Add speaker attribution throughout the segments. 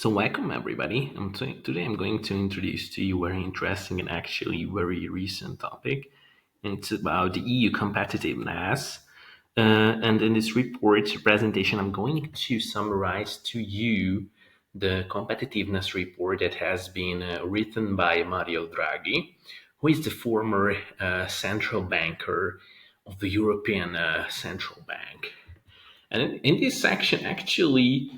Speaker 1: So, welcome everybody. Today I'm going to introduce to you a very interesting and actually very recent topic. And it's about the EU competitiveness. And in this report presentation, I'm going to summarize to you the competitiveness report that has been written by Mario Draghi, who is the former central banker of the European Central Bank. And in this section, actually,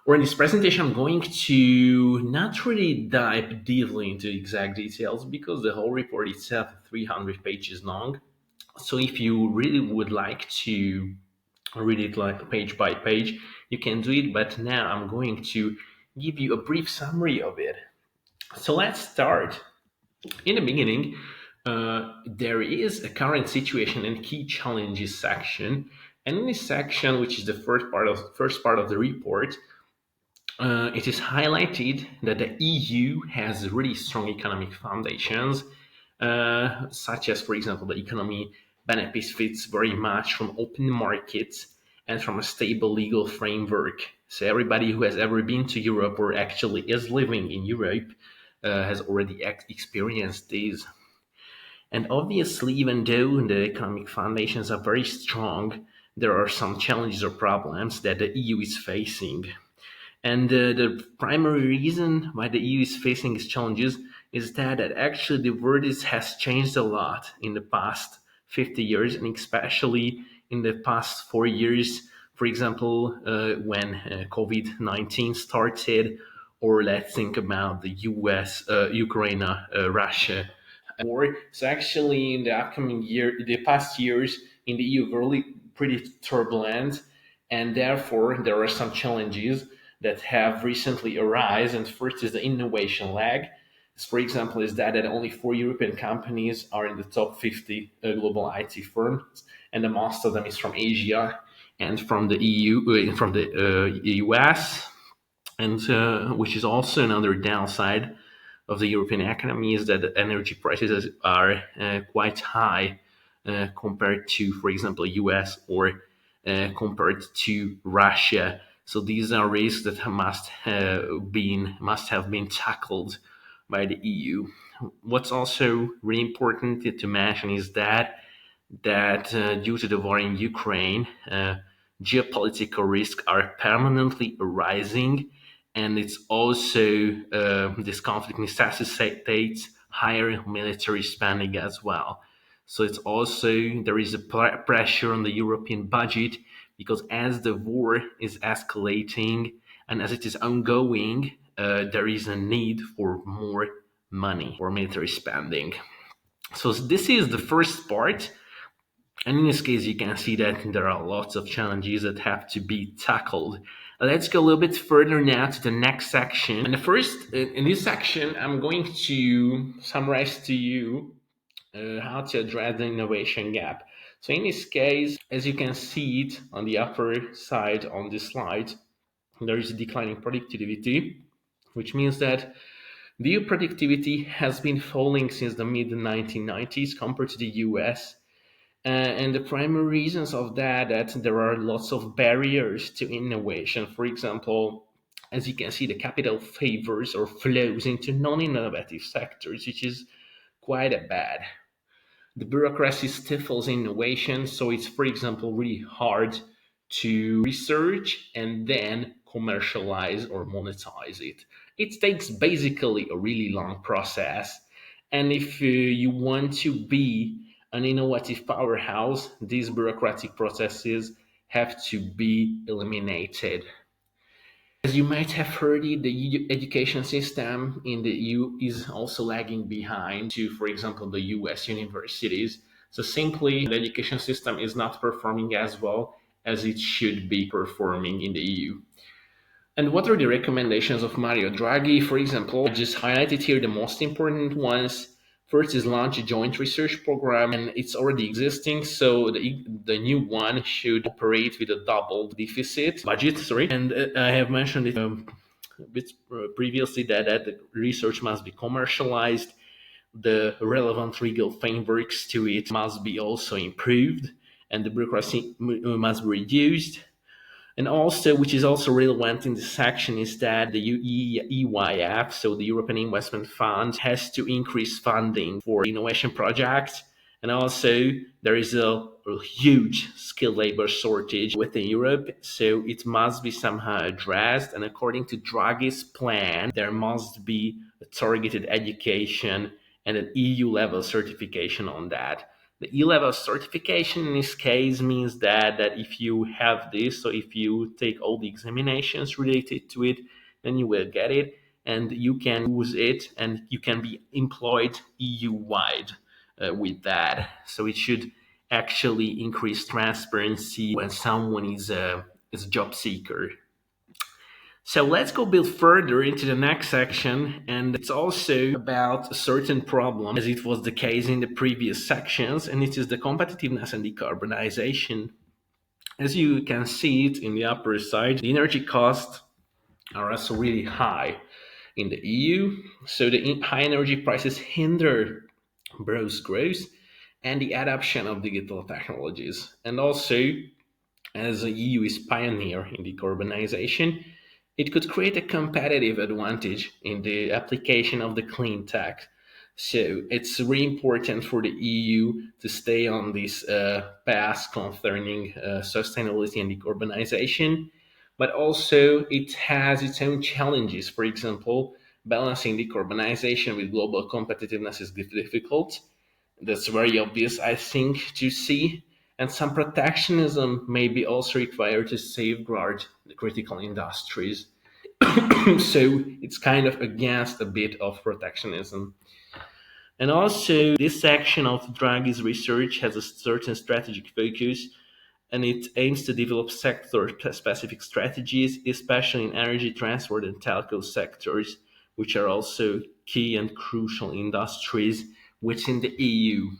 Speaker 1: or in this presentation, I'm going to not really dive deeply into exact details because the whole report itself is 300 pages long. So if you really would like to read it like page by page, you can do it. But now I'm going to give you a brief summary of it. So let's start. In the beginning, there is a current situation and key challenges section. And in this section, which is the first part of the report, it is highlighted that the EU has really strong economic foundations, such as, for example, the economy benefits very much from open markets and from a stable legal framework. So everybody who has ever been to Europe or actually is living in Europe has already experienced these. And obviously, even though the economic foundations are very strong, there are some challenges or problems that the EU is facing. And the primary reason why the EU is facing these challenges is that actually the world has changed a lot in the past 50 years, and especially in the past 4 years. For example, when COVID 19 started, or let's think about the US, Ukraine, Russia war. So actually, in the upcoming year, the past years in the EU were really pretty turbulent, and therefore there are some challenges that have recently arisen. And first is the innovation lag. For example, is that only four European companies are in the top 50 global IT firms, and the most of them is from Asia and from the EU, from the US, and which is also another downside of the European economy is that the energy prices are quite high compared to, for example, US or compared to Russia. So these are risks that must have been tackled by the EU. What's also really important to mention is that due to the war in Ukraine, geopolitical risks are permanently arising, and it's also this conflict necessitates higher military spending as well. So it's also there is a pressure on the European budget because as the war is escalating and as it is ongoing, there is a need for more money for military spending. So this is the first part. And in this case, you can see that there are lots of challenges that have to be tackled. Let's go a little bit further now to the next section. And the first, in this section, I'm going to summarize to you how to address the innovation gap. So in this case, as you can see it on the upper side on this slide, there is a declining productivity, which means that the EU productivity has been falling since the mid 1990s compared to the US. And the primary reasons of that there are lots of barriers to innovation. For example, as you can see, the capital favors or flows into non-innovative sectors, which is quite a bad. The bureaucracy stifles innovation, so it's, for example, really hard to research and then commercialize or monetize it. It takes basically a really long process. And if you want to be an innovative powerhouse, these bureaucratic processes have to be eliminated. As you might have heard it, the education system in the EU is also lagging behind to, for example, the US universities. So simply, the education system is not performing as well as it should be performing in the EU. And what are the recommendations of Mario Draghi? For example, I just highlighted here the most important ones. First is launch a joint research program, and it's already existing. So the new one should operate with a double deficit budget. Sorry, and I have mentioned it a bit previously that the research must be commercialized. The relevant legal frameworks to it must be also improved, and the bureaucracy must be reduced. And also, which is also relevant in this section, is that the EYF, so the European Investment Fund, has to increase funding for innovation projects. And also, there is a huge skilled labor shortage within Europe, so it must be somehow addressed. And according to Draghi's plan, there must be a targeted education and an EU level certification on that. The E-level certification in this case means that if you have this, so if you take all the examinations related to it, then you will get it and you can use it and you can be employed EU-wide with that. So it should actually increase transparency when someone is a job seeker. So let's go a bit further into the next section, and it's also about a certain problem, as it was the case in the previous sections, and it is the competitiveness and decarbonization. As you can see it in the upper side, the energy costs are also really high in the EU, so the high energy prices hinder both growth and the adoption of digital technologies. And also, as the EU is pioneer in decarbonization, it could create a competitive advantage in the application of the clean tech. So it's really important for the EU to stay on this path concerning sustainability and decarbonization, but also it has its own challenges. For example, balancing decarbonization with global competitiveness is difficult. That's very obvious, I think, to see. And some protectionism may be also required to safeguard the critical industries. So it's kind of against a bit of protectionism. And also, this section of Draghi's research has a certain strategic focus, and it aims to develop sector-specific strategies, especially in energy, transport, and telco sectors, which are also key and crucial industries within the EU.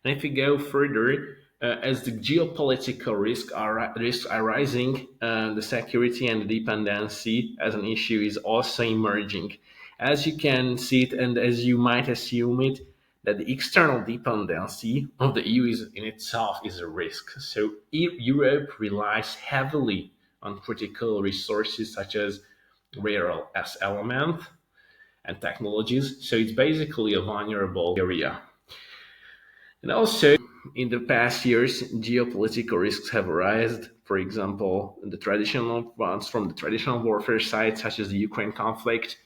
Speaker 1: And if we go further, as the geopolitical risks are rising, the security and the dependency as an issue is also emerging. As you can see it, and as you might assume it, that the external dependency of the EU is in itself is a risk. So Europe relies heavily on critical resources such as rare earth element and technologies. So it's basically a vulnerable area. And also, in the past years, geopolitical risks have arisen. For example, the traditional ones from the traditional warfare side, such as the Ukraine conflict,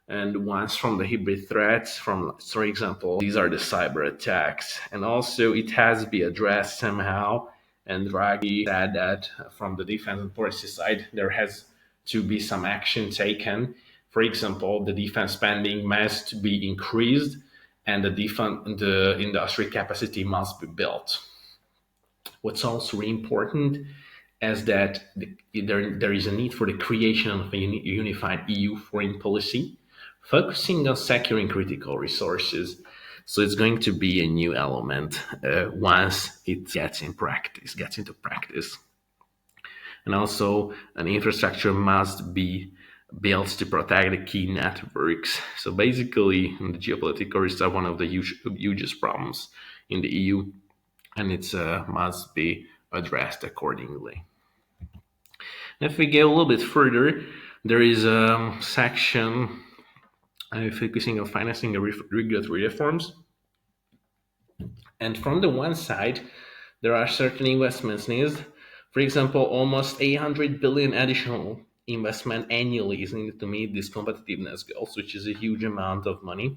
Speaker 1: and ones from the hybrid threats. From, for example, these are the cyber attacks. And also, it has to be addressed somehow. And Draghi said that from the defense and policy side, there has to be some action taken. For example, the defense spending must be increased and the industry capacity must be built. What's also really important is that there is a need for the creation of a unified EU foreign policy, focusing on securing critical resources. So it's going to be a new element once it gets into practice. And also, an infrastructure must be built to protect the key networks. So basically, the geopolitical risks are one of the hugest problems in the EU, and it must be addressed accordingly. If we go a little bit further, there is a section focusing on financing and regulatory reforms. And from the one side, there are certain investments needs. For example, almost 800 billion additional investment annually is needed to meet this competitiveness goals, which is a huge amount of money.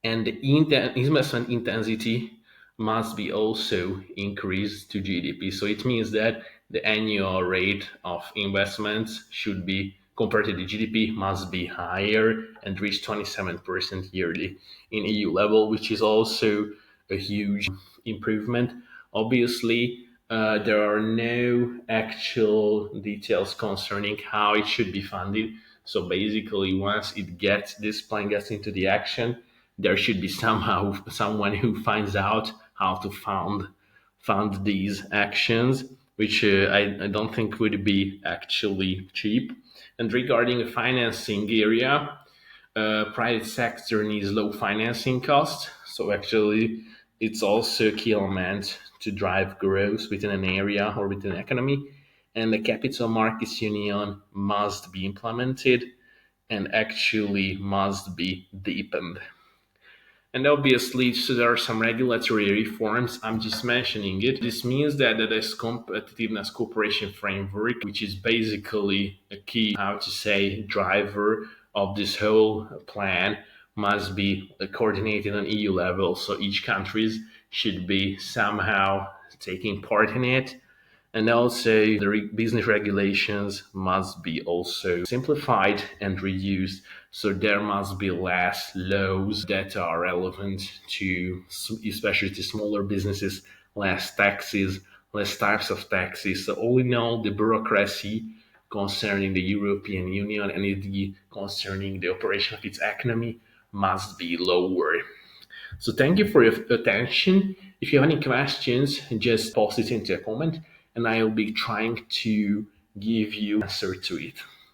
Speaker 1: And the investment intensity must be also increased to GDP. So it means that the annual rate of investments should be compared to the GDP must be higher and reach 27% yearly in EU level, which is also a huge improvement. Obviously, there are no actual details concerning how it should be funded. So basically, once this plan gets into the action, there should be somehow someone who finds out how to fund these actions, which I don't think would be actually cheap. And regarding the financing area, private sector needs low financing costs. So actually, It's also a key element to drive growth within an area or within an economy. And the capital markets union must be implemented and actually must be deepened. And obviously, so there are some regulatory reforms. I'm just mentioning it. This means that this competitiveness cooperation framework, which is basically a key, how to say, driver of this whole plan, must be coordinated on EU level. So each countries should be somehow taking part in it, and also the business regulations must be also simplified and reduced. So there must be less laws that are relevant to, especially to smaller businesses, less taxes, less types of taxes. So all in all, the bureaucracy concerning the European Union and concerning the operation of its economy must be lower. So thank you for your attention. If you have any questions, just post it into a comment and I'll be trying to give you answer to it.